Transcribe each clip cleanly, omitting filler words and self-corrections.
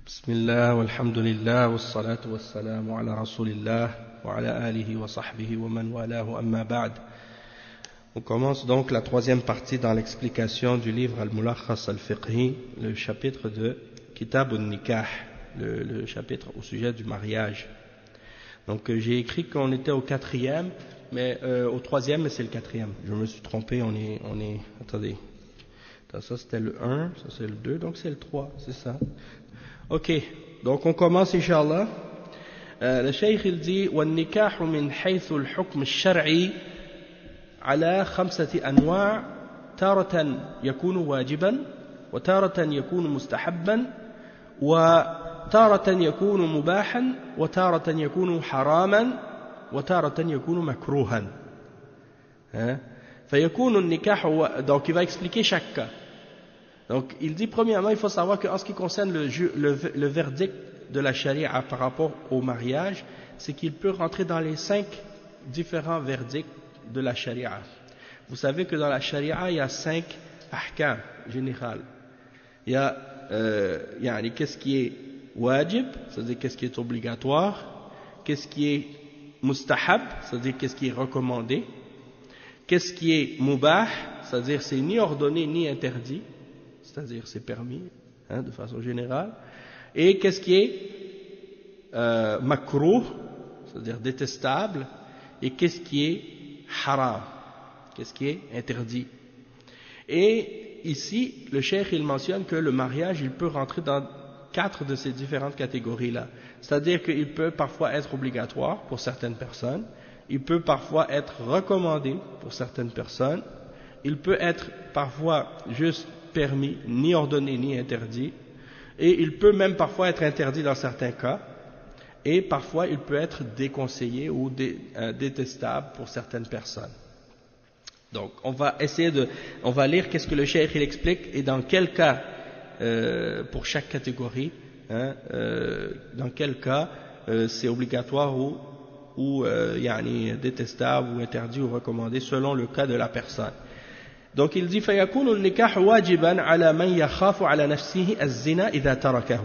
بسم الله والحمد لله والصلاة والسلام على رسول الله وعلى آله وصحبه ومن والاه أما بعد. On commence donc la troisième partie dans l'explication du livre Al-Mulakhas Al-Fiqhi, le chapitre de Kitab Al-Nikah, le chapitre au sujet du mariage. Donc j'ai écrit qu'on était au quatrième, mais au troisième, mais c'est le quatrième. Je me suis trompé, on est attendez, ça c'était le 1, ça c'est le 2, donc c'est le 3, c'est ça. Ok, donc on commence Inch'Allah. Le Cheikh il dit والنكاح من حيث الحكم الشرعي على 5 أنواع تارة يكون واجبا وتارة يكون مستحبا وتارة يكون مباحا وتارة يكون حراما وتارة يكون مكروها. فيكون النكاح donc il va expliquer chaque cas. Donc, il dit premièrement, il faut savoir qu'en ce qui concerne le verdict de la charia par rapport au mariage, c'est qu'il peut rentrer dans les 5 différents verdicts de la charia. Vous savez que dans la charia, il y a 5 ahkam générales. Il y a qu'est-ce qui est wajib, c'est-à-dire qu'est-ce qui est obligatoire, qu'est-ce qui est mustahab, c'est-à-dire qu'est-ce qui est recommandé, qu'est-ce qui est mubah, c'est-à-dire c'est ni ordonné ni interdit, c'est-à-dire c'est permis, de façon générale, et qu'est-ce qui est makrouh, c'est-à-dire détestable, et qu'est-ce qui est haram, qu'est-ce qui est interdit. Et ici, le cheikh il mentionne que le mariage, il peut rentrer dans 4 de ces différentes catégories-là. C'est-à-dire qu'il peut parfois être obligatoire pour certaines personnes, il peut parfois être recommandé pour certaines personnes, il peut être parfois juste permis, ni ordonné ni interdit, et il peut même parfois être interdit dans certains cas, et parfois il peut être déconseillé ou détestable pour certaines personnes. Donc on va lire qu'est-ce que le cheikh il explique et dans quel cas pour chaque catégorie, dans quel cas c'est obligatoire ou détestable ou interdit ou recommandé selon le cas de la personne. Donc il dit فيكون النكاح واجبا على من يخاف على نفسه الزنا إذا تركه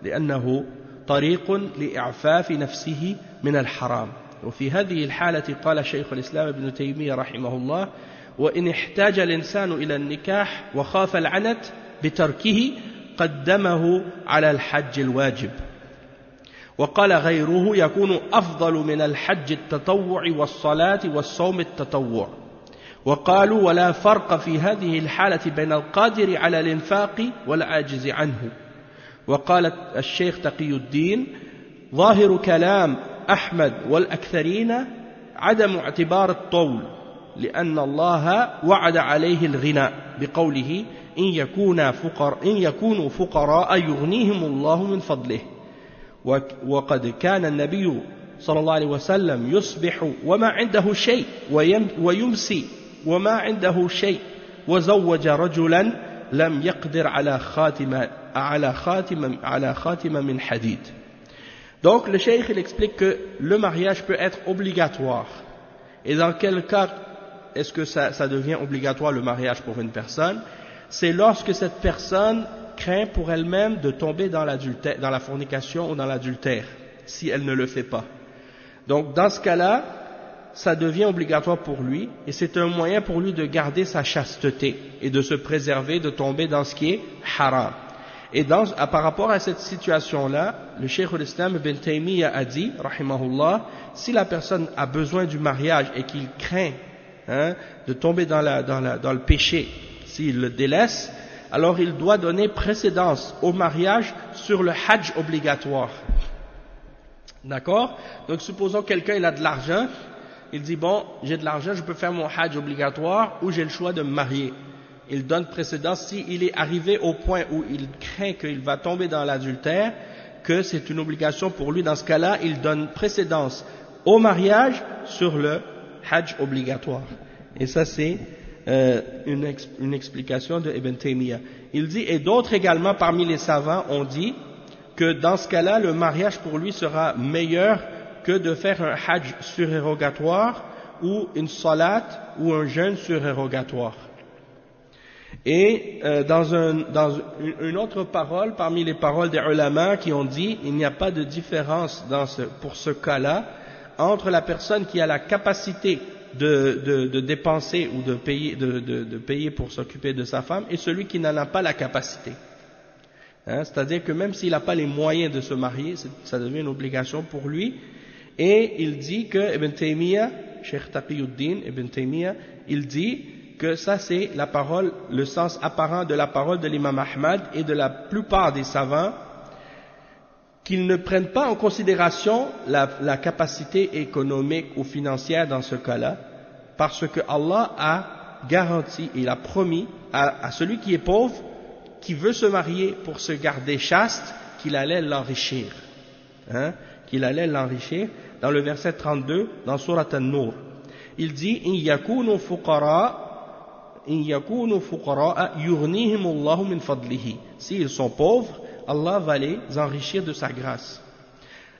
لأنه طريق لإعفاف نفسه من الحرام. وفي هذه الحالة قال شيخ الإسلام ابن تيمية رحمه الله وإن احتاج الإنسان إلى النكاح وخاف العنت بتركه قدمه على الحج الواجب. وقال غيره يكون أفضل من الحج التطوع والصلاة والصوم التطوع. وقالوا ولا فرق في هذه الحالة بين القادر على الإنفاق والعاجز عنه. وقال الشيخ تقي الدين ظاهر كلام أحمد والأكثرين عدم اعتبار الطول لأن الله وعد عليه الغنى بقوله إن يكونوا فقراء يغنيهم الله من فضله. وقد كان النبي صلى الله عليه وسلم يصبح وما عنده شيء ويمسي وما عنده شيء وزوج رجلا لم يقدر على خاتم من حديد. Donc le cheikh il explique que le mariage peut être obligatoire. Et dans quel cas est-ce que ça devient obligatoire le mariage pour une personne? C'est lorsque cette personne craint pour elle-même de tomber dans la fornication ou dans l'adultère, si elle ne le fait pas. Donc dans ce cas-là, ça devient obligatoire pour lui et c'est un moyen pour lui de garder sa chasteté et de se préserver de tomber dans ce qui est haram. Et par rapport à cette situation-là, le Cheikh al-Islam ibn Taymiyyah a dit, rahimahullah, si la personne a besoin du mariage et qu'il craint de tomber dans le péché, s'il le délaisse, alors il doit donner précédence au mariage sur le hajj obligatoire. D'accord? Donc supposons que quelqu'un il a de l'argent, il dit bon, j'ai de l'argent, je peux faire mon hajj obligatoire ou j'ai le choix de me marier. Il donne précédence s'il est arrivé au point où il craint qu'il va tomber dans l'adultère, que c'est une obligation pour lui. Dans ce cas-là, il donne précédence au mariage sur le hajj obligatoire. Et ça c'est une explication de Ibn Taymiyyah. Il dit, et d'autres également parmi les savants ont dit que dans ce cas-là, le mariage pour lui sera meilleur que de faire un hajj surérogatoire ou une salat ou un jeûne surérogatoire. Et dans une autre parole, parmi les paroles des ulama qui ont dit, il n'y a pas de différence pour ce cas-là entre la personne qui a la capacité de dépenser ou de payer pour s'occuper de sa femme et celui qui n'en a pas la capacité. C'est-à-dire que même s'il n'a pas les moyens de se marier, ça devient une obligation pour lui. Et il dit que Ibn Taymiyyah, Cheikh Taqiyuddin Ibn Taymiyyah, il dit que ça c'est la parole, le sens apparent de la parole de l'imam Ahmad et de la plupart des savants, qu'ils ne prennent pas en considération la capacité économique ou financière dans ce cas-là, parce que Allah a garanti, il a promis à celui qui est pauvre, qui veut se marier pour se garder chaste, qu'il allait l'enrichir. Qu'il allait l'enrichir. Dans le verset 32, dans Surat An-Nur, il dit « In yakunu fuqara yughnihimullahu min fadlihi » S'ils sont pauvres, Allah va les enrichir de sa grâce.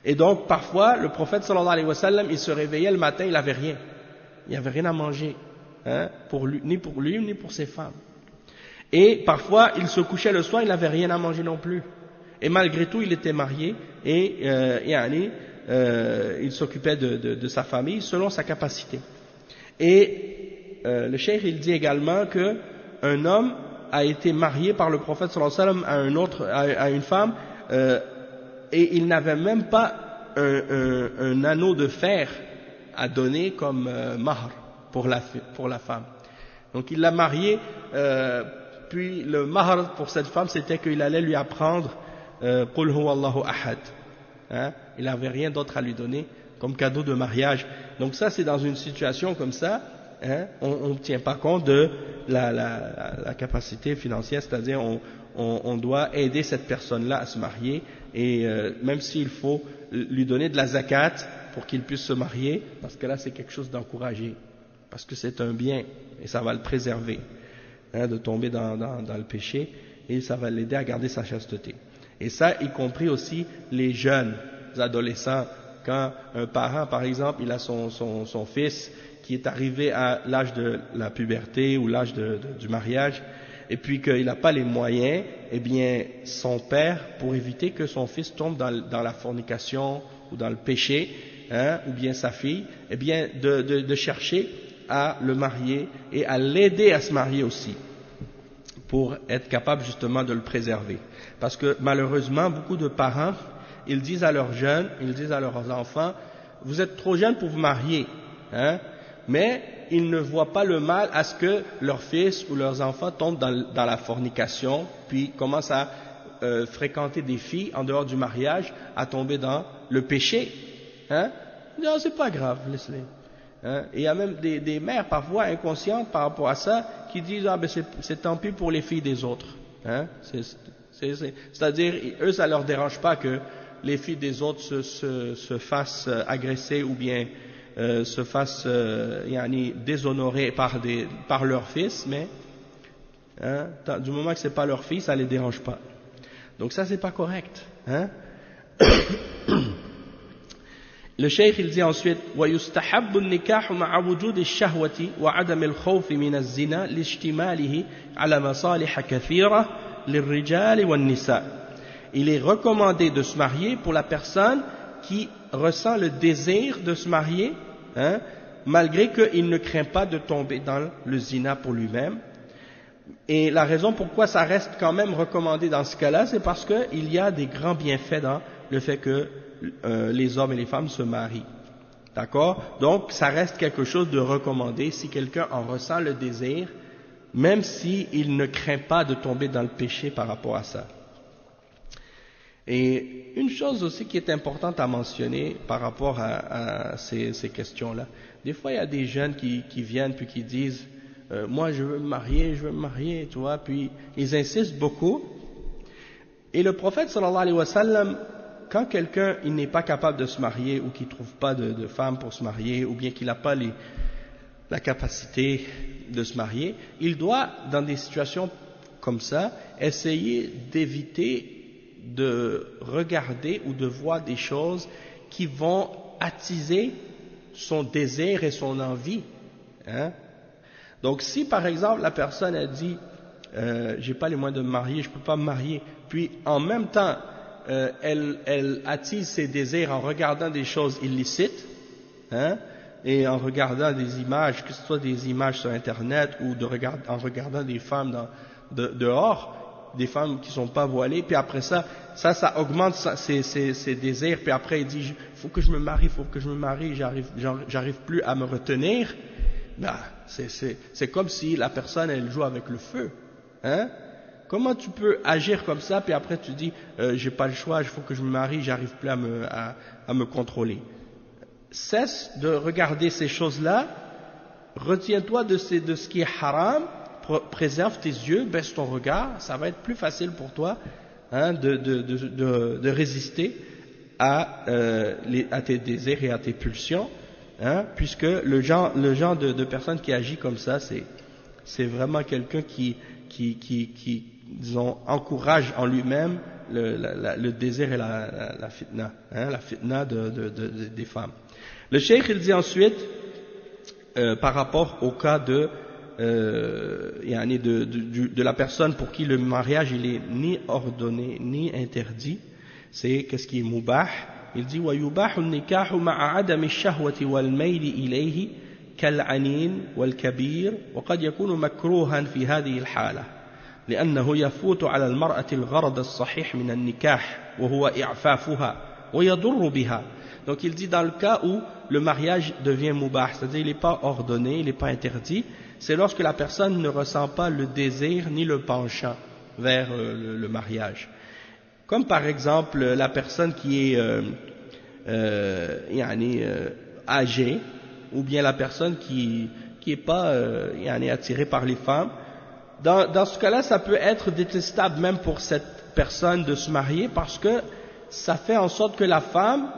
Et donc, parfois, le prophète sallallahu alayhi wa sallam, il se réveillait le matin, il n'avait rien. Il n'avait rien à manger, ni pour lui, ni pour ses femmes. Et parfois, il se couchait le soir, il n'avait rien à manger non plus. Et malgré tout, il était marié et il s'occupait de sa famille selon sa capacité. Et le cheikh, il dit également que un homme a été marié par le prophète sallallahu alayhi wa sallam à une femme et il n'avait même pas un anneau de fer à donner comme mahr pour la femme. Donc il l'a mariée, puis le mahr pour cette femme c'était qu'il allait lui apprendre Qul huwa Allahu ahad. Il n'avait rien d'autre à lui donner comme cadeau de mariage. Donc ça c'est dans une situation comme ça, on ne tient pas compte de la capacité financière, c'est-à-dire on doit aider cette personne-là à se marier et même s'il faut lui donner de la zakat pour qu'il puisse se marier, parce que là c'est quelque chose d'encouragé, parce que c'est un bien et ça va le préserver de tomber dans le péché et ça va l'aider à garder sa chasteté. Et ça y compris aussi les jeunes adolescents, quand un parent par exemple il a son fils qui est arrivé à l'âge de la puberté ou l'âge du mariage et puis qu'il n'a pas les moyens, eh bien son père, pour éviter que son fils tombe dans la fornication ou dans le péché, ou bien sa fille, eh bien de chercher à le marier et à l'aider à se marier aussi, pour être capable justement de le préserver. Parce que malheureusement, beaucoup de parents, ils disent à leurs jeunes, ils disent à leurs enfants, vous êtes trop jeunes pour vous marier, mais ils ne voient pas le mal à ce que leurs fils ou leurs enfants tombent dans la fornication, puis commencent à fréquenter des filles en dehors du mariage, à tomber dans le péché. Non, c'est pas grave, laisse-les. Et il y a même des mères parfois inconscientes par rapport à ça qui disent ben c'est tant pis pour les filles des autres. C'est-à-dire eux ça leur dérange pas que les filles des autres se fassent agresser ou bien se fassent déshonorer par leur fils, mais du moment que c'est pas leur fille, ça les dérange pas. Donc ça c'est pas correct. Le cheikh il dit ensuite ويستحب النكاح مع وجود الشهوة وعدم الخوف من الزنا لاشتماله على مصالح كثيرة للرجال والنساء. Il est recommandé de se marier pour la personne qui ressent le désir de se marier, malgré qu'il ne craint pas de tomber dans le zina pour lui-même. Et la raison pourquoi ça reste quand même recommandé dans ce cas-là, c'est parce qu'il y a des grands bienfaits dans le fait que les hommes et les femmes se marient. D'accord? Donc, ça reste quelque chose de recommandé si quelqu'un en ressent le désir, même s'il ne craint pas de tomber dans le péché par rapport à ça. Et une chose aussi qui est importante à mentionner par rapport à ces questions-là, des fois il y a des jeunes qui viennent puis qui disent moi je veux me marier, tu vois, puis ils insistent beaucoup. Et le prophète sallallahu alayhi wa sallam, quand quelqu'un il n'est pas capable de se marier ou qu'il ne trouve pas de femme pour se marier ou bien qu'il n'a pas la capacité de se marier, il doit, dans des situations comme ça, essayer d'éviter de regarder ou de voir des choses qui vont attiser son désir et son envie. Donc si par exemple la personne a dit j'ai pas les moyens de me marier, je peux pas me marier. Puis en même temps, elle attise ses désirs en regardant des choses illicites, hein, et en regardant des images, que ce soit des images sur Internet ou en regardant des femmes dehors, des femmes qui sont pas voilées, puis après ça augmente ses désirs, puis après il dit faut que je me marie, j'arrive plus à me retenir. Ben, c'est comme si la personne elle joue avec le feu, hein? Comment tu peux agir comme ça, puis après tu dis j'ai pas le choix, il faut que je me marie, j'arrive plus à me contrôler. Cesse de regarder ces choses-là, retiens-toi de ce qui est haram, préserve tes yeux, baisse ton regard, ça va être plus facile pour toi, hein, de résister à tes désirs et à tes pulsions, hein, puisque le genre de personne qui agit comme ça, c'est vraiment quelqu'un qui disons, encourage en lui-même le désir et la fitna, hein, la fitna des femmes. Le cheikh il dit ensuite, par rapport au cas de la personne pour qui le mariage il est ni ordonné ni interdit, c'est qu'est-ce qui est mubah. Il dit ويباح النكاح مع عدم الشهوة والميل إليه كالعنين والكبير وقد يكون مكروها في هذه الحالة لأنه يفوت على المرأة الغرض الصحيح من النكاح وهو إعفافها ويضر بها. Donc il dit dans le cas où le mariage devient mubah, c'est-à-dire il n'est pas ordonné, il n'est pas interdit, c'est lorsque la personne ne ressent pas le désir ni le penchant vers le mariage. Comme par exemple la personne qui est âgée, ou bien la personne qui est pas attirée par les femmes. Dans ce cas-là, ça peut être détestable même pour cette personne de se marier parce que ça fait en sorte que la femme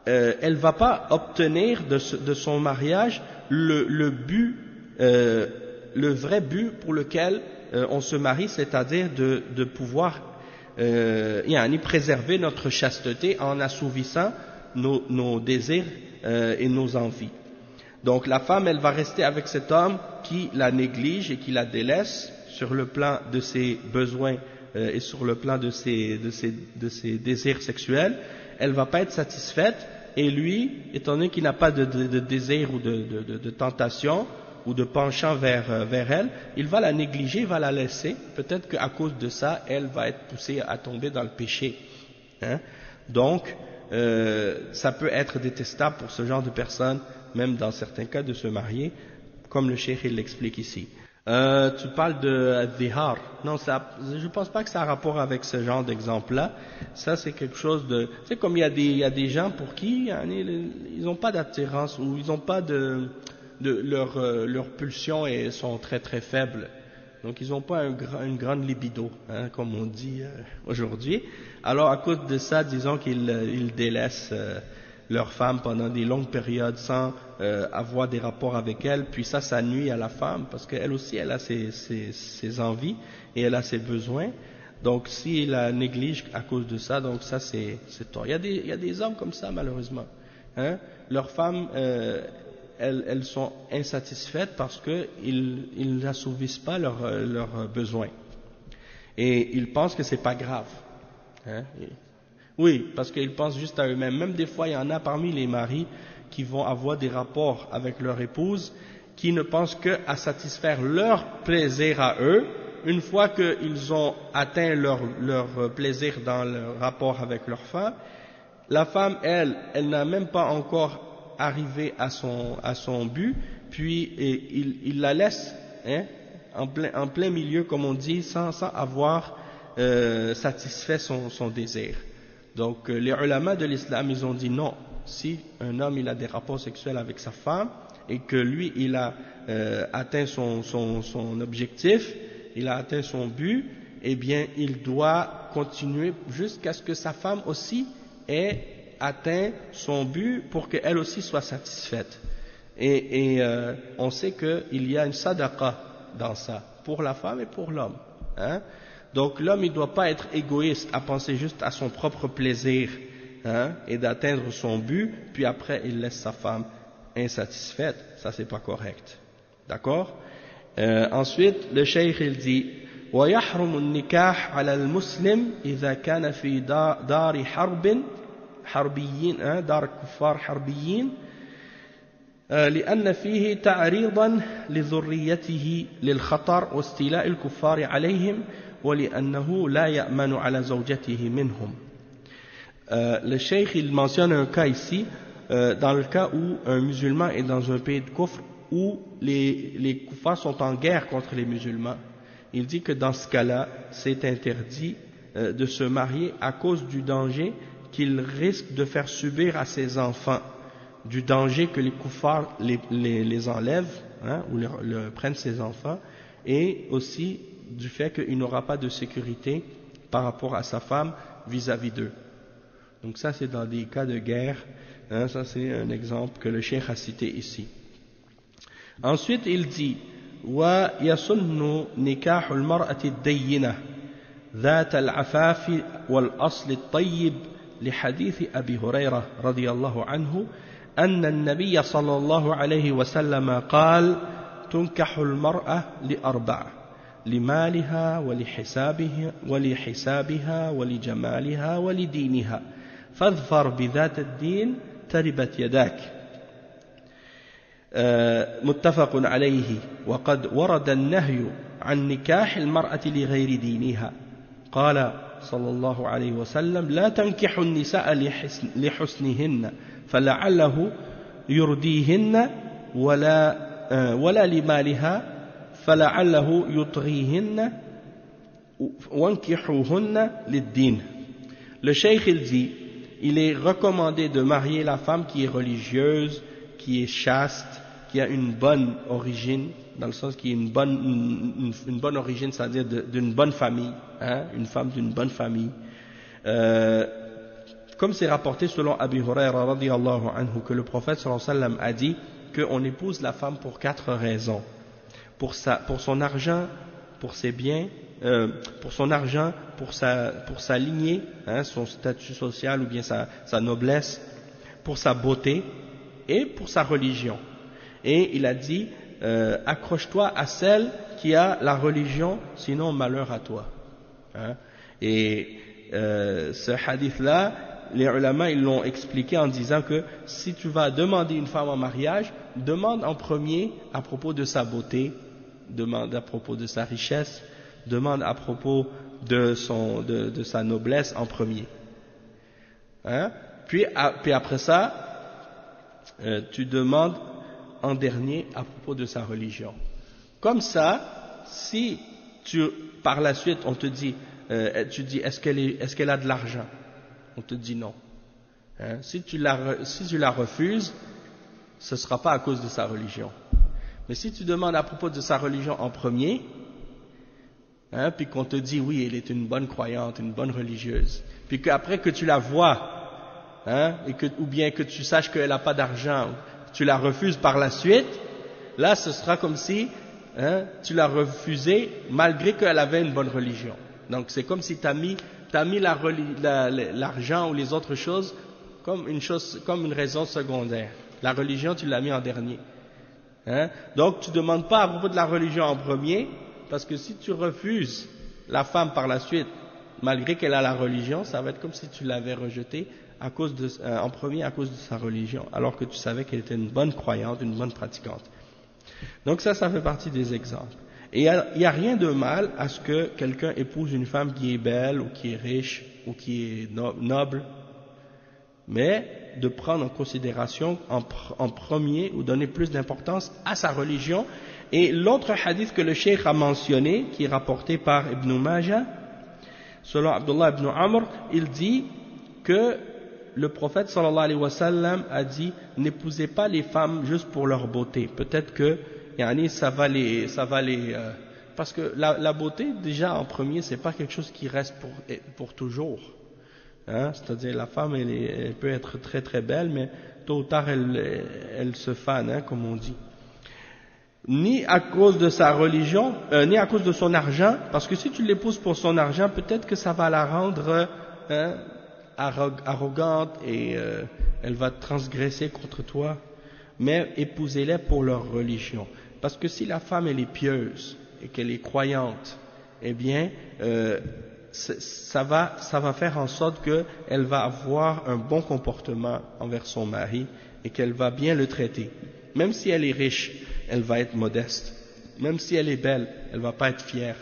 elle va pas obtenir de son mariage le but, le vrai but pour lequel on se marie, c'est-à-dire de pouvoir préserver notre chasteté en assouvissant nos désirs et nos envies. Donc la femme, elle va rester avec cet homme qui la néglige et qui la délaisse sur le plan de ses besoins et sur le plan de ses désirs sexuels. Elle va pas être satisfaite. Et lui, étant donné qu'il n'a pas de désir ou de tentation ou de penchant vers elle, il va la négliger, il va la laisser. Peut-être qu'à cause de ça, elle va être poussée à tomber dans le péché. Hein? Donc, ça peut être détestable pour ce genre de personnes, même dans certains cas, de se marier, comme le cheikh il l'explique ici. Tu parles de dhihar. Non, je ne pense pas que ça a rapport avec ce genre d'exemple-là. Ça, c'est quelque chose de... C'est comme il y a des gens pour qui ils n'ont pas d'attirance ou ils n'ont pas leurs pulsions sont très très faibles. Donc, ils n'ont pas une grande libido, hein, comme on dit aujourd'hui. Alors, à cause de ça, disons qu'ils délaissent leur femme pendant des longues périodes sans avoir des rapports avec elle, puis ça nuit à la femme parce qu'elle aussi elle a ses envies et elle a ses besoins. Donc s'il la néglige à cause de ça, donc ça c'est tort. Il y a des hommes comme ça malheureusement, hein? Leurs femmes elles sont insatisfaites parce que ils n'assouvissent pas leurs besoins et ils pensent que c'est pas grave, hein? Oui, parce qu'ils pensent juste à eux-mêmes. Même des fois, il y en a parmi les maris qui vont avoir des rapports avec leur épouse, qui ne pensent qu'à satisfaire leur plaisir à eux. Une fois qu'ils ont atteint leur plaisir dans leur rapport avec leur femme, la femme, elle n'a même pas encore arrivé à son but, puis il la laisse, hein, en plein milieu, comme on dit, sans avoir satisfait son désir. Donc les ulama de l'islam, ils ont dit non, si un homme il a des rapports sexuels avec sa femme et que lui il a atteint son objectif, il a atteint son but, eh bien il doit continuer jusqu'à ce que sa femme aussi ait atteint son but pour qu'elle aussi soit satisfaite. Et on sait qu'il y a une sadaqa dans ça, pour la femme et pour l'homme, hein? Donc l'homme il ne doit pas être égoïste à penser juste à son propre plaisir, hein, et d'atteindre son but, puis après il laisse sa femme insatisfaite. Ça c'est pas correct, d'accord? Ensuite, le cheikh il dit ويحرم النكاح على المسلم إذا كان في دار حرب حربيين دار كفار حربيين لأن فيه تعريضا لذريته للخطر واستيلاء الكفار عليهم ولأنه لا يأمن على زوجته منهم. Le cheikh il mentionne un cas ici, dans le cas où un musulman est dans un pays de kufr où les kuffars sont en guerre contre les musulmans. Il dit que dans ce cas-là, c'est interdit de se marier à cause du danger qu'il risque de faire subir à ses enfants, du danger que les kuffars les enlèvent ou prennent ses enfants, et aussi du fait qu'il n'aura pas de sécurité par rapport à sa femme vis-à-vis d'eux. Donc ça c'est dans des cas de guerre, ça c'est un exemple que le cheikh a cité ici. Ensuite il dit ويسن نكاح المرأة الدينة ذات العفاف والأصل الطيب لحديث أبي هريرة رضي الله عنه أن النبي صلى الله عليه وسلم قال تنكح المرأة لأربع لمالها ولحسابها ولجمالها ولدينها فاظفر بذات الدين تربت يداك. متفق عليه. وقد ورد النهي عن نكاح المرأة لغير دينها قال صلى الله عليه وسلم لا تنكحوا النساء لحسنهن فلعله يرديهن ولا لمالها فلعله يطغيهن وانكحوهن للدين. Le cheikh il dit il est recommandé de marier la femme qui est religieuse, qui est chaste, qui a une bonne origine, dans le sens qui est une bonne origine, c'est-à-dire d'une bonne famille, une femme d'une bonne famille. Comme c'est rapporté selon Abi Hurayra radiyallahu anhu que le prophète sallallahu alayhi wa sallam a dit qu'on épouse la femme pour 4 raisons. Pour son argent, pour ses biens, pour son argent, pour sa lignée, son statut social ou bien sa noblesse, pour sa beauté et pour sa religion. Et il a dit accroche-toi à celle qui a la religion, sinon malheur à toi. Et ce hadith-là, les ulama ils l'ont expliqué en disant que si tu vas demander une femme en mariage, demande en premier à propos de sa beauté, demande à propos de sa richesse, demande à propos de sa noblesse en premier. Puis après ça, tu demandes en dernier à propos de sa religion. Comme ça, si par la suite on te dit, tu dis est-ce qu'elle a de l'argent, on te dit non. Si tu la refuses, ce ne sera pas à cause de sa religion. Mais si tu demandes à propos de sa religion en premier, puis qu'on te dit oui, elle est une bonne croyante, une bonne religieuse, puis qu'après que tu la vois, ou bien que tu saches qu'elle n'a pas d'argent, tu la refuses par la suite, là ce sera comme si tu l'as refusée malgré qu'elle avait une bonne religion. Donc c'est comme si tu as mis l'argent ou les autres choses comme une raison secondaire. La religion tu l'as mis en dernier. Donc tu ne demandes pas à propos de la religion en premier, parce que si tu refuses la femme par la suite malgré qu'elle a la religion, ça va être comme si tu l'avais rejetée en premier à cause de sa religion, alors que tu savais qu'elle était une bonne croyante, une bonne pratiquante. Donc ça fait partie des exemples. Et il n'y a rien de mal à ce que quelqu'un épouse une femme qui est belle, ou qui est riche, ou qui est noble, mais de prendre en considération en premier, ou donner plus d'importance à sa religion. Et l'autre hadith que le cheikh a mentionné, qui est rapporté par Ibn Majah, selon Abdullah ibn Amr, il dit que le prophète sallallahu alayhi wa sallam a dit n'épousez pas les femmes juste pour leur beauté. Peut-être que ça va les parce que la beauté déjà en premier c'est pas quelque chose qui reste pour toujours. C'est-à-dire la femme elle peut être très très belle, mais tôt ou tard elle se fane, comme on dit. Ni à cause de sa religion, ni à cause de son argent, parce que si tu l'épouses pour son argent, peut-être que ça va la rendre arrogante et elle va transgresser contre toi, mais épousez-les pour leur religion. Parce que si la femme elle est pieuse et qu'elle est croyante, eh bien, ça va faire en sorte qu'elle va avoir un bon comportement envers son mari et qu'elle va bien le traiter. Même si elle est riche, elle va être modeste. Même si elle est belle, elle va pas être fière.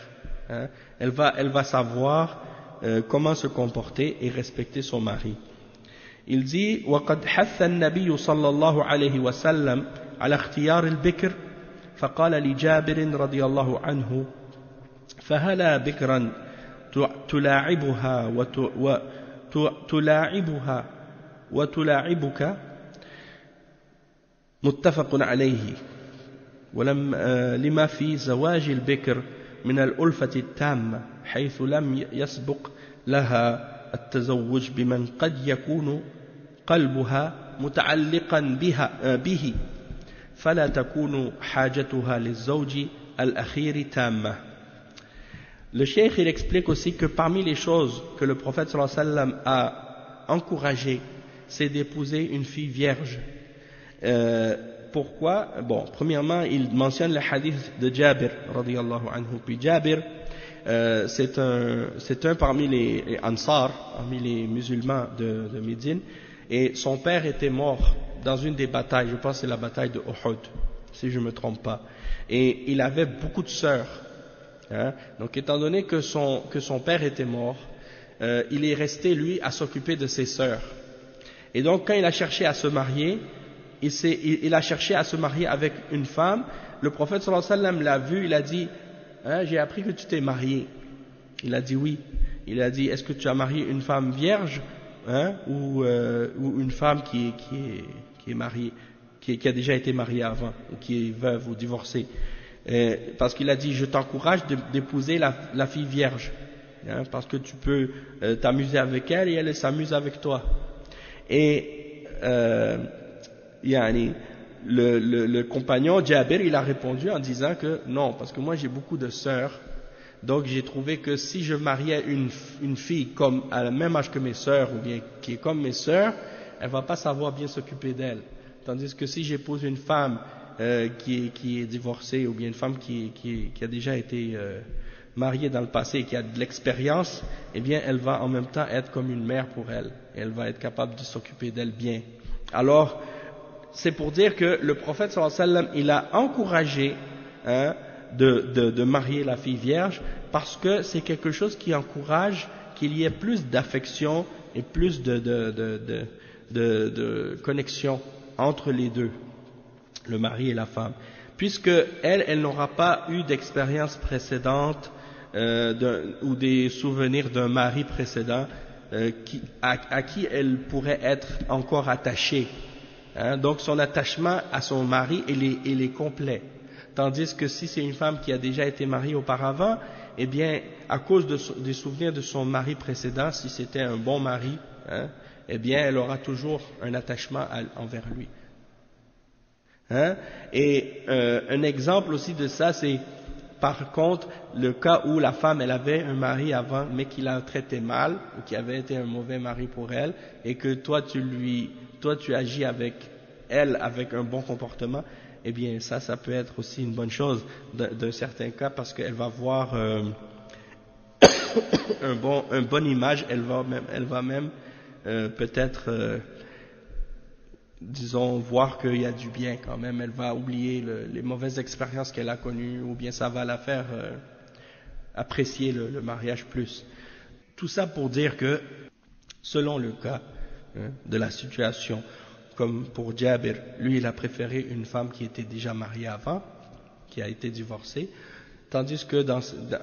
Hein. Elle va savoir comment se comporter et respecter son mari. Il dit وقد حث النبي صلى الله عليه وسلم على اختيار البكر فقال لجابر رضي الله عنه فهلا بكرا تلاعبها وتلاعبك متفق عليه لما في زواج البكر من الألفة التامة حيث لم يسبق لها التزوج بمن قد يكون قلبها متعلقا به فلا تكون حاجتها للزوج الأخير تامة. Le cheikh il explique aussi que parmi les choses que le prophète sallallahu alayhi wa sallam a encouragé, c'est d'épouser une fille vierge. Pourquoi? Bon, premièrement, il mentionne le hadith de Jabir radiyallahu anhu. Puis Jabir, c'est un parmi les Ansar, parmi les musulmans de Médine, et son père était mort dans une des batailles, je pense que c'est la bataille de Uhud, si je ne me trompe pas. Et il avait beaucoup de sœurs. Hein? Donc étant donné que son père était mort, il est resté lui à s'occuper de ses sœurs. Et donc quand il a cherché à se marier, il a cherché à se marier avec une femme. Le prophète sallallahu alayhi wa sallam l'a vu, il a dit hein, j'ai appris que tu t'es marié. Il a dit oui. Il a dit est-ce que tu as marié une femme vierge hein, ou une femme qui est mariée, qui a déjà été mariée avant, ou qui est veuve ou divorcée. Parce qu'il a dit je t'encourage d'épouser la fille vierge hein, parce que tu peux t'amuser avec elle et elle s'amuse avec toi. Et le compagnon Jabir il a répondu en disant que non, parce que moi j'ai beaucoup de sœurs, donc j'ai trouvé que si je mariais une fille comme à la même âge que mes sœurs ou bien qui est comme mes sœurs, elle va pas savoir bien s'occuper d'elle. Tandis que si j'épouse une femme qui est divorcée ou bien une femme qui a déjà été mariée dans le passé et qui a de l'expérience, eh bien elle va en même temps être comme une mère pour elle. Elle va être capable de s'occuper d'elle bien. Alors, c'est pour dire que le prophète sallallahu alayhi wa sallam, il a encouragé hein, de marier la fille vierge parce que c'est quelque chose qui encourage qu'il y ait plus d'affection et plus de connexion entre les deux, le mari et la femme, puisque elle n'aura pas eu d'expérience précédente ou des souvenirs d'un mari précédent à qui elle pourrait être encore attachée. Hein, donc son attachement à son mari il est complet. Tandis que si c'est une femme qui a déjà été mariée auparavant, eh bien à cause des souvenirs de son mari précédent, si c'était un bon mari, hein, eh bien elle aura toujours un attachement envers lui. Hein? Et un exemple aussi de ça, c'est par contre le cas où la femme elle avait un mari avant mais qui l'a traité mal ou qui avait été un mauvais mari pour elle et que toi tu agis avec elle avec un bon comportement, eh bien ça peut être aussi une bonne chose d'un certain cas parce qu'elle va voir une bonne image, elle va même peut-être disons voir qu'il y a du bien quand même, elle va oublier les mauvaises expériences qu'elle a connues ou bien ça va la faire apprécier le mariage plus. Tout ça pour dire que selon le cas hein, de la situation, comme pour Jabir, lui il a préféré une femme qui était déjà mariée avant, qui a été divorcée, tandis que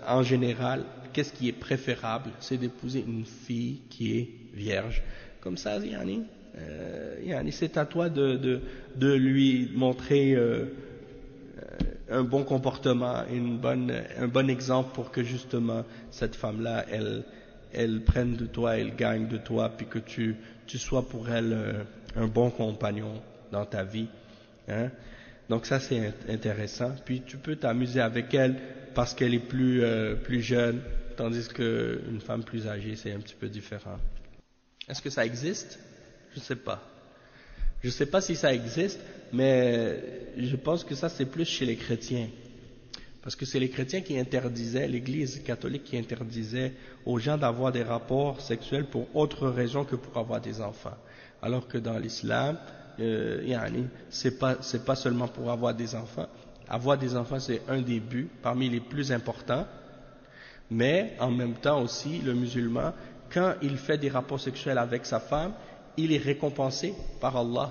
en général, qu'est-ce qui est préférable? C'est d'épouser une fille qui est vierge. Comme ça, c'est à toi de lui montrer un bon comportement, un bon exemple pour que justement cette femme-là, elle prenne de toi, elle gagne de toi, puis que tu sois pour elle un bon compagnon dans ta vie. Hein? Donc ça c'est intéressant. Puis tu peux t'amuser avec elle parce qu'elle est plus jeune, tandis qu'une femme plus âgée c'est un petit peu différent. Est-ce que ça existe? Je ne sais pas. Je ne sais pas si ça existe, mais je pense que ça c'est plus chez les chrétiens. Parce que c'est les chrétiens qui interdisaient, l'Église catholique qui interdisait aux gens d'avoir des rapports sexuels pour autre raison que pour avoir des enfants. Alors que dans l'islam, c'est pas seulement pour avoir des enfants. Avoir des enfants, c'est un des buts parmi les plus importants. Mais en même temps aussi, le musulman, quand il fait des rapports sexuels avec sa femme, il est récompensé par Allah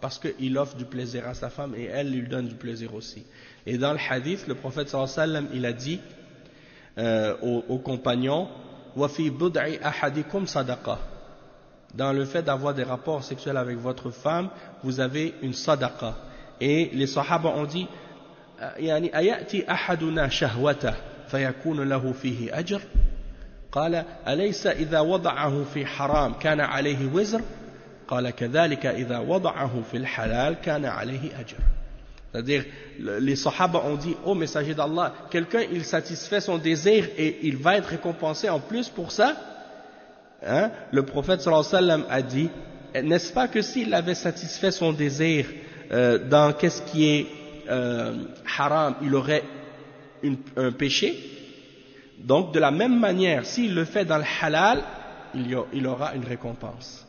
parce qu'il offre du plaisir à sa femme et elle lui donne du plaisir aussi. Et dans le hadith, le prophète sallallahu alayhi wa sallam, il a dit aux compagnons, wa fi bud'i ahadikum sadaqa. Dans le fait d'avoir des rapports sexuels avec votre femme, vous avez une sadaqa. Et les sahaba ont dit, yani ayati ahaduna shahwata fayakunu lahu fihi ajr. قال أليس إذا وضعه في حرام كان عليه وزر قال كذلك إذا وضعه في الحلال كان عليه أجر. C'est-à-dire, les sahaba ont dit, ô messager d'Allah, quelqu'un il satisfait son désir et il va être récompensé en plus pour ça, hein? Le prophète sallallahu alayhi wa sallam a dit, n'est-ce pas que s'il avait satisfait son désir dans qu'est-ce qui est haram, il aurait un péché? Donc de la même manière, s'il le fait dans le halal, il aura une récompense.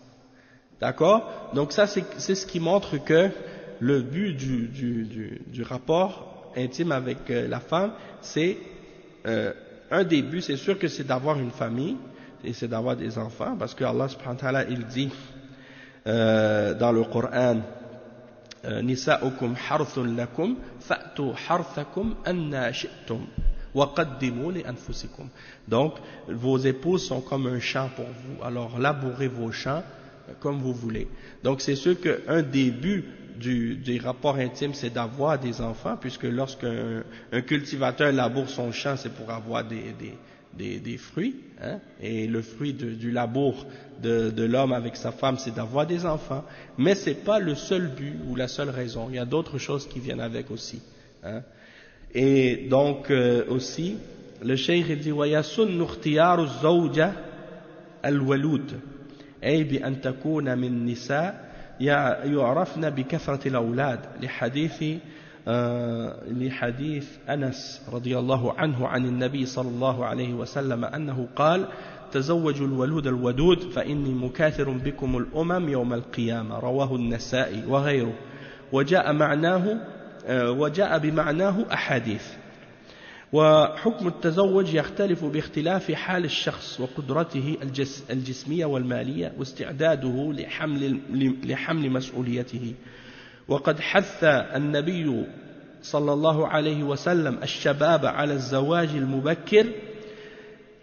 D'accord? Donc ça c'est ce qui montre que le but du rapport intime avec la femme, c'est un des buts, c'est sûr que c'est d'avoir une famille et c'est d'avoir des enfants, parce que Allah subhanahu wa ta'ala il dit dans le Coran, Nisa'ukum harthun lakum fa'tu harthakum anna shi'tum. Donc, vos épouses sont comme un champ pour vous, alors labourez vos champs comme vous voulez. Donc, c'est sûr qu'un des buts des rapports intimes, c'est d'avoir des enfants, puisque lorsqu'un cultivateur laboure son champ, c'est pour avoir des fruits, hein, et le fruit du labour de l'homme avec sa femme, c'est d'avoir des enfants. Mais ce n'est pas le seul but ou la seule raison, il y a d'autres choses qui viennent avec aussi, hein. Et donc aussi, le cheikh dit وَيَسُنُّ اخْتِيَارُ الزَّوْجَةِ الْوَلُودِ أي بأن تكون من نساء يعرفن بكثرة الأولاد لحديث أنس رضي الله عنه عن النبي صلى الله عليه وسلم أنه قال تزوجوا الولود الودود فإني مكاثر بكم الأمم يوم القيامة رواه النسائي وغيره وجاء بمعناه أحاديث. وحكم التزوج يختلف باختلاف حال الشخص وقدرته الجسمية والمالية واستعداده لحمل مسؤوليته. وقد حث النبي صلى الله عليه وسلم الشباب على الزواج المبكر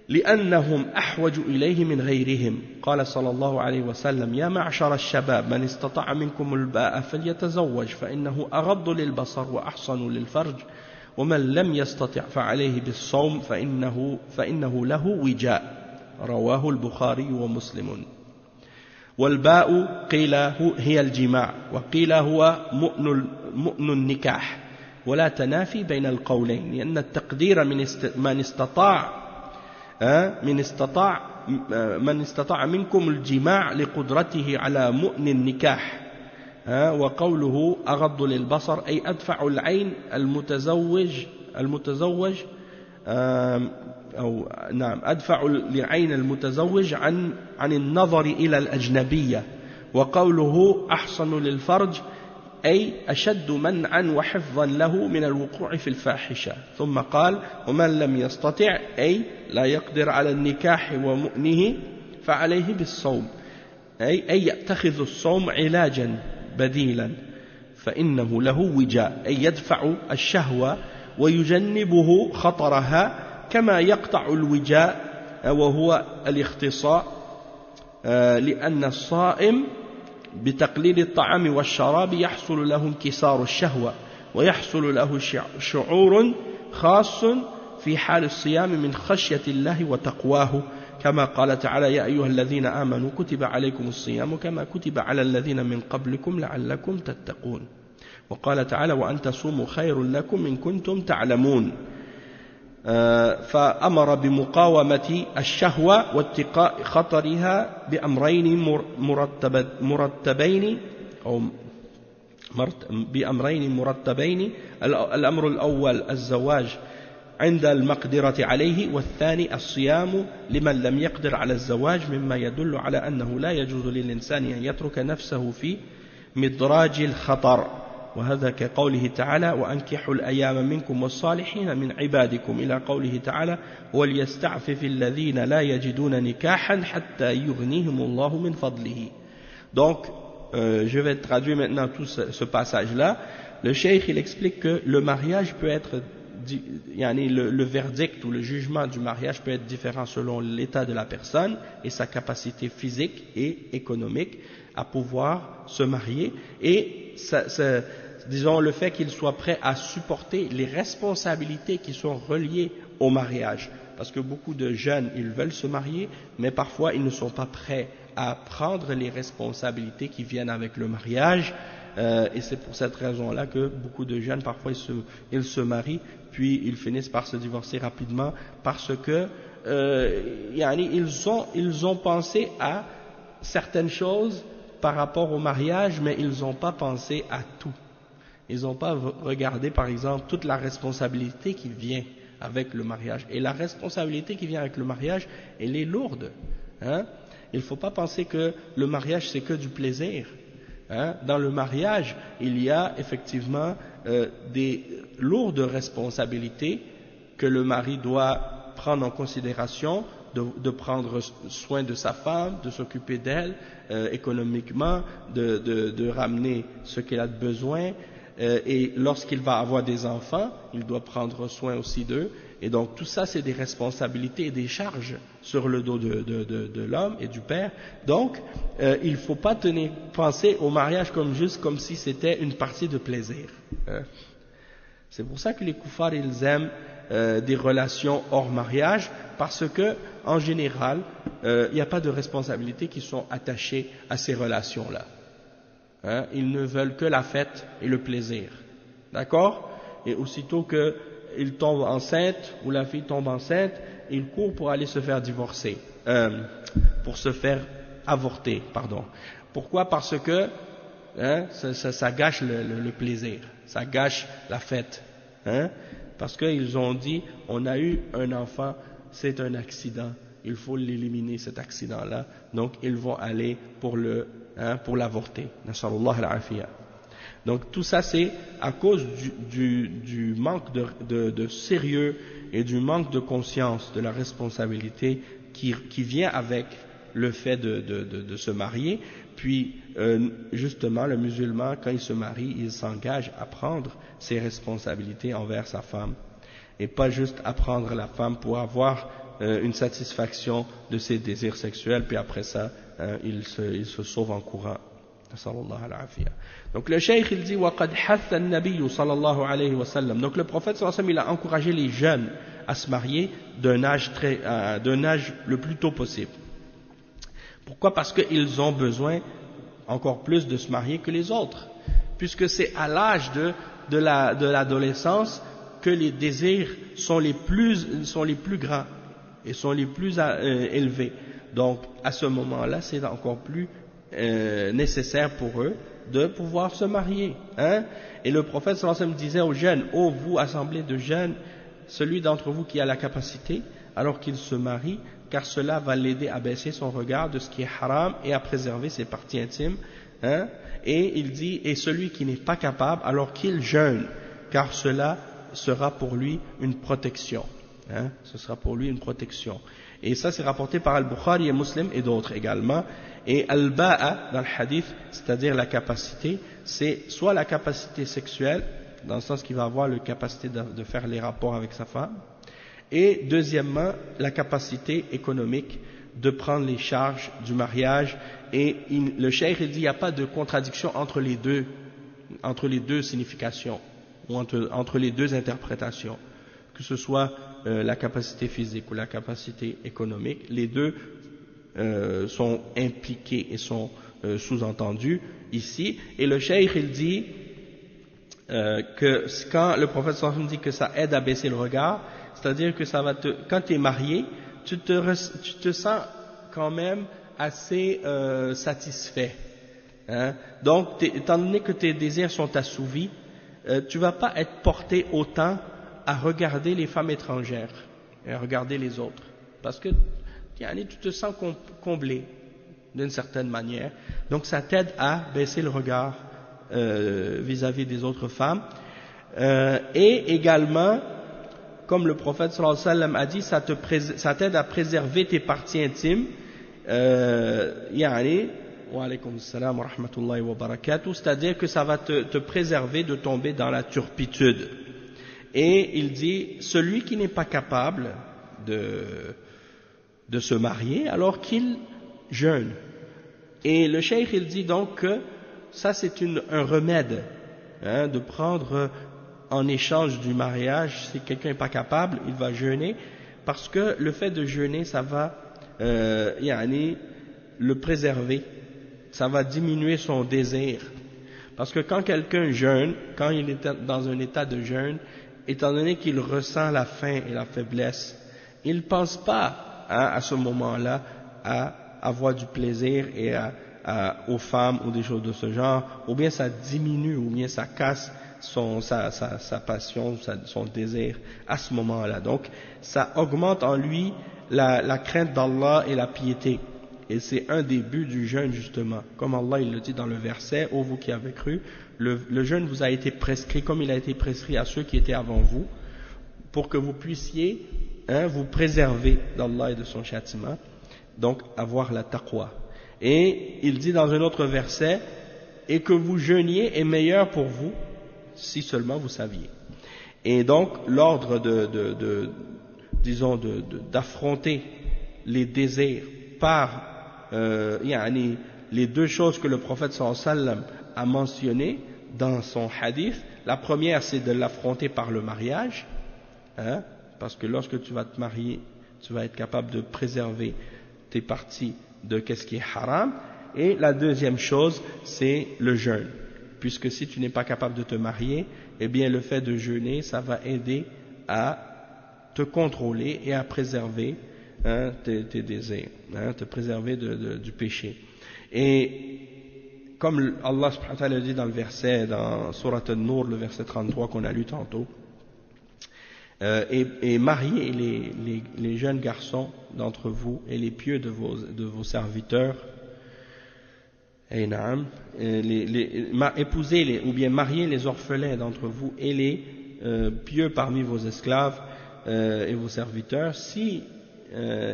لأنهم أحوج إليه من غيرهم. قال صلى الله عليه وسلم يا معشر الشباب من استطاع منكم الباء فليتزوج فإنه أغض للبصر وأحصن للفرج ومن لم يستطع فعليه بالصوم فإنه له وجاء. رواه البخاري ومسلم. والباء قيل هي الجماع وقيل هو مؤن النكاح ولا تنافي بين القولين لأن التقدير من استطاع منكم الجماع لقدرته على مؤن النكاح. وقوله أغض للبصر أي أدفع العين المتزوج أو نعم أدفع لعين المتزوج عن النظر إلى الأجنبية. وقوله أحصن للفرج أي أشد منعا وحفظا له من الوقوع في الفاحشة. ثم قال ومن لم يستطع أي لا يقدر على النكاح ومؤنه فعليه بالصوم أي يتخذ الصوم علاجا بديلا فإنه له وجاء أي يدفع الشهوة ويجنبه خطرها كما يقطع الوجاء وهو الاختصاء لأن الصائم بتقليل الطعام والشراب يحصل له انكسار الشهوة ويحصل له شعور خاص في حال الصيام من خشية الله وتقواه كما قال تعالى يا أيها الذين آمنوا كتب عليكم الصيام كما كتب على الذين من قبلكم لعلكم تتقون. وقال تعالى وأن تصوموا خير لكم إن كنتم تعلمون. فأمر بمقاومة الشهوة واتقاء خطرها بأمرين مرتبين أو بأمرين مرتبين. الأمر الأول الزواج عند المقدرة عليه، والثاني الصيام لمن لم يقدر على الزواج، مما يدل على أنه لا يجوز للإنسان أن يترك نفسه في مدراج الخطر، وهذا كقوله تعالى وأنكحوا الأيام منكم والصالحين من عبادكم إلى قوله تعالى وليستعفف الذين لا يجدون نكاحا حتى يغنيهم الله من فضله. Donc je vais traduire maintenant tout ce passage-là. Le cheikh il explique que le mariage peut être, le verdict ou le jugement du mariage peut être différent selon l'état de la personne et sa capacité physique et économique à pouvoir se marier, et disons le fait qu'il soit prêt à supporter les responsabilités qui sont reliées au mariage, parce que beaucoup de jeunes ils veulent se marier mais parfois ils ne sont pas prêts à prendre les responsabilités qui viennent avec le mariage, et c'est pour cette raison-là que beaucoup de jeunes parfois ils se marient puis ils finissent par se divorcer rapidement, parce que ils ont pensé à certaines choses par rapport au mariage, mais ils n'ont pas pensé à tout. Ils n'ont pas regardé par exemple toute la responsabilité qui vient avec le mariage, et la responsabilité qui vient avec le mariage elle est lourde, hein? Il ne faut pas penser que le mariage c'est que du plaisir, hein? Dans le mariage il y a effectivement des lourdes responsabilités que le mari doit prendre en considération, de prendre soin de sa femme, de s'occuper d'elle économiquement, de ramener ce qu'elle a de besoin, et lorsqu'il va avoir des enfants, il doit prendre soin aussi d'eux, et donc tout ça c'est des responsabilités et des charges sur le dos de l'homme et du père. Donc il ne faut pas penser au mariage comme si c'était une partie de plaisir. C'est pour ça que les koufars ils aiment des relations hors mariage, parce que en général il n'y a pas de responsabilités qui sont attachées à ces relations-là, hein? Ils ne veulent que la fête et le plaisir, d'accord? Et aussitôt qu'ils tombent enceintes ou la fille tombe enceinte, ils courent pour aller se faire divorcer, pour se faire avorter, pardon. Pourquoi? Parce que ça gâche le plaisir, ça gâche la fête, hein? Parce qu'ils ont dit on a eu un enfant, c'est un accident, il faut l'éliminer cet accident-là, donc ils vont aller pour l'avorter. Nasallallahu al-afiyya. Donc tout ça c'est à cause du manque de sérieux et du manque de conscience de la responsabilité qui vient avec le fait de se marier. Puis justement le musulman quand il se marie il s'engage à prendre ses responsabilités envers sa femme, et pas juste à prendre la femme pour avoir une satisfaction de ses désirs sexuels, puis après ça il se sauve en courant. Donc le cheikh il dit وَقَدْ حَثَّ النَّبِيُّ صلى الله عليه وسلم. Donc le prophète sallallahu alayhi wa sallam il a encouragé les jeunes à se marier d'un âge le plus tôt possible. Pourquoi? Parce qu'ils ont besoin encore plus de se marier que les autres, puisque c'est à l'âge de l'adolescence que les désirs sont les plus grands et sont les plus élevés. Donc à ce moment-là c'est encore plus nécessaire pour eux de pouvoir se marier, hein? Et le prophète sallallahu alayhi wa sallam disait aux jeunes: ô vous assemblée de jeunes, celui d'entre vous qui a la capacité alors qu'il se marie, car cela va l'aider à baisser son regard de ce qui est haram et à préserver ses parties intimes, hein? Et il dit: et celui qui n'est pas capable alors qu'il jeûne, car cela sera pour lui une protection, hein? Ce sera pour lui une protection. Et ça c'est rapporté par Al-Bukhari et Muslim et d'autres également. Et Al-Ba'a dans le hadith, c'est-à-dire la capacité, c'est soit la capacité sexuelle, dans le sens qu'il va avoir la capacité de faire les rapports avec sa femme, et deuxièmement la capacité économique de prendre les charges du mariage. Et le cheikh il dit il n'y a pas de contradiction entre les deux significations, ou entre les deux interprétations, que ce soit la capacité physique ou la capacité économique, les deux sont impliqués et sont sous-entendus ici. Et le cheikh il dit que quand le prophète sallallahu alayhi wa sallam dit que ça aide à baisser le regard, c'est-à-dire que ça va quand tu es marié, tu te sens quand même assez satisfait, Hein? Donc, étant donné que tes désirs sont assouvis, tu vas pas être porté autant à regarder les femmes étrangères et à regarder les autres. Parce que tu te sens comblé d'une certaine manière. Donc, ça t'aide à baisser le regard vis-à-vis des autres femmes. Et également, comme le prophète sallallahu alayhi wa sallam a dit, ça t'aide à préserver tes parties intimes. Wa alaykum assalam wa rahmatullahi wa barakatuh, c'est-à-dire que ça va te préserver de tomber dans la turpitude. Et il dit, celui qui n'est pas capable de se marier, alors qu'il jeûne. Et le cheikh, il dit donc que ça c'est un remède, hein, de prendre en échange du mariage. Si quelqu'un n'est pas capable, il va jeûner, parce que le fait de jeûner, ça va le préserver, ça va diminuer son désir. Parce que quand quelqu'un jeûne, quand il est dans un état de jeûne, étant donné qu'il ressent la faim et la faiblesse, il ne pense pas, hein, à ce moment-là à avoir du plaisir et aux femmes ou des choses de ce genre, ou bien ça diminue, ou bien ça casse sa passion, son désir à ce moment-là. Donc ça augmente en lui la crainte d'Allah et la piété. Et c'est un des buts du jeûne, justement. Comme Allah il le dit dans le verset, ô vous qui avez cru, le jeûne vous a été prescrit comme il a été prescrit à ceux qui étaient avant vous, pour que vous puissiez, hein, vous préserver d'Allah et de son châtiment, donc avoir la taqwa. Et il dit dans un autre verset, et que vous jeûniez est meilleur pour vous, si seulement vous saviez. Et donc l'ordre d'affronter les désirs par les deux choses que le prophète sallallahu alayhi wa sallam a mentionnées dans son hadith. La première, c'est de l'affronter par le mariage, hein, parce que lorsque tu vas te marier, tu vas être capable de préserver tes parties de qu'est-ce qui est haram. Et la deuxième chose, c'est le jeûne, puisque si tu n'es pas capable de te marier, eh bien le fait de jeûner, ça va aider à te contrôler et à préserver, hein, tes désirs, hein, te préserver du péché. Et comme Allah subhanahu wa ta'ala dit dans le verset, dans Surat An-Nur, le verset 33 qu'on a lu tantôt, et mariez les jeunes garçons d'entre vous et les pieux de vos serviteurs, épousez ou bien mariez les orphelins d'entre vous et les pieux parmi vos esclaves et vos serviteurs. Si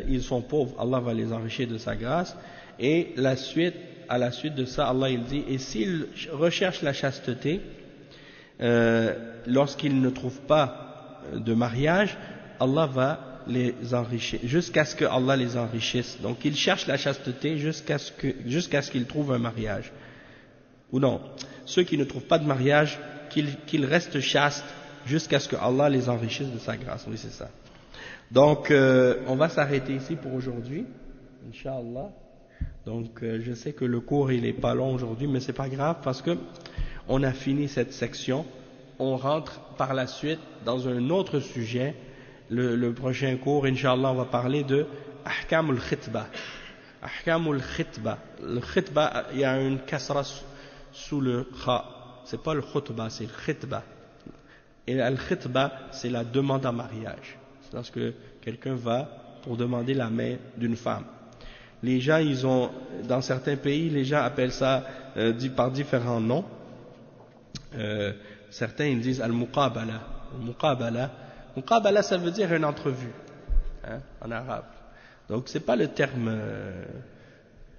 ils sont pauvres, Allah va les enrichir de sa grâce. Et à la suite de ça, Allah il dit, et s'ils recherchent la chasteté, lorsqu'ils ne trouvent pas de mariage, Allah va les enrichir, jusqu'à ce que Allah les enrichisse. Donc ils cherchent la chasteté jusqu'à ce qu'ils trouvent un mariage. Ou non, ceux qui ne trouvent pas de mariage, qu'ils restent chastes jusqu'à ce que Allah les enrichisse de sa grâce. Oui, c'est ça. Donc on va s'arrêter ici pour aujourd'hui, Inch'Allah. Donc je sais que le cours il est pas long aujourd'hui, mais c'est pas grave parce que on a fini cette section. On rentre par la suite dans un autre sujet. Le prochain cours, Inch'Allah, on va parler de Ahkamul Khitba. Ahkamul Khitba. Le Khitba, il y a une kasra sous le kha. C'est pas le khutba, c'est le Khitba. Et le Khitba, c'est la demande en mariage. C'est lorsque quelqu'un va pour demander la main d'une femme. Les gens, dans certains pays, les gens appellent ça par différents noms. Certains ils disent al-muqabala. Muqabala, ça veut dire une entrevue, hein, en arabe. Donc c'est pas le terme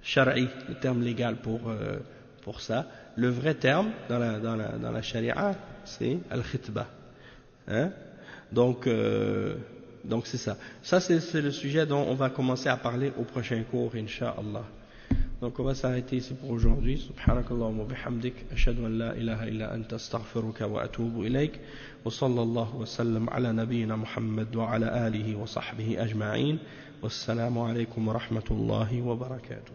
shar'i, le terme légal pour ça. Le vrai terme dans la sharia, c'est al-khitba. Hein? Donc c'est ça. Ça c'est le sujet dont on va commencer à parler au prochain cours, Inch'Allah. Donc on va s'arrêter ici pour aujourd'hui. Subhanakallahumma bihamdik, ashhadu an la ilaha illa anta astaghfiruka wa atubu ilayk. Wa sallallahu wa sallam ala nabiyyina Muhammad wa ala alihi wa sahbihi ajma'in. Wassalamu alaykum wa rahmatullahi wa barakatuh.